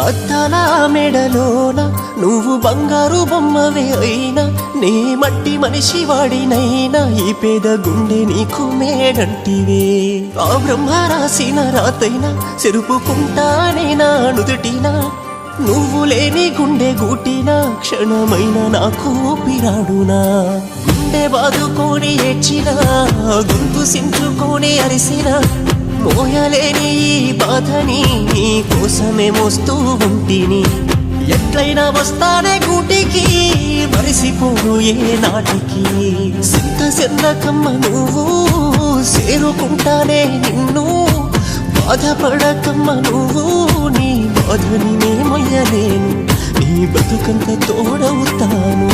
అద్దాల మెడలోన నువ్వు బంగారు బొమ్మవే అయినా నే మట్టి మనిషి వాడినైనా ఈ పేద గుండె నీకు మేడంటివే ఆ బ్రహ్మ రాసిన రాతైనా చెరుపుకుంటానే నా నుదుటినా నువ్వు లేని గుండె గూటినా క్షణమైన నాకు పిరాడునా గుండె బాదుకొని ఏడ్చినా గొంతు సించుకొని అరిసినా మోయలేని ఈ బాధని నీ కోసమే మోస్తూ ఉంటిని ఎట్లయినా వస్తానే గూటికి మరిసిపోను ఏ నాటికి సింత సెన్నకమ్మ నువ్వు చేరుకుంటానే నిన్ను బాధపడకమ్మ నువ్వు నీ బాధని నే మొయ్యలేను నీ బతుకంత తోడవుతాను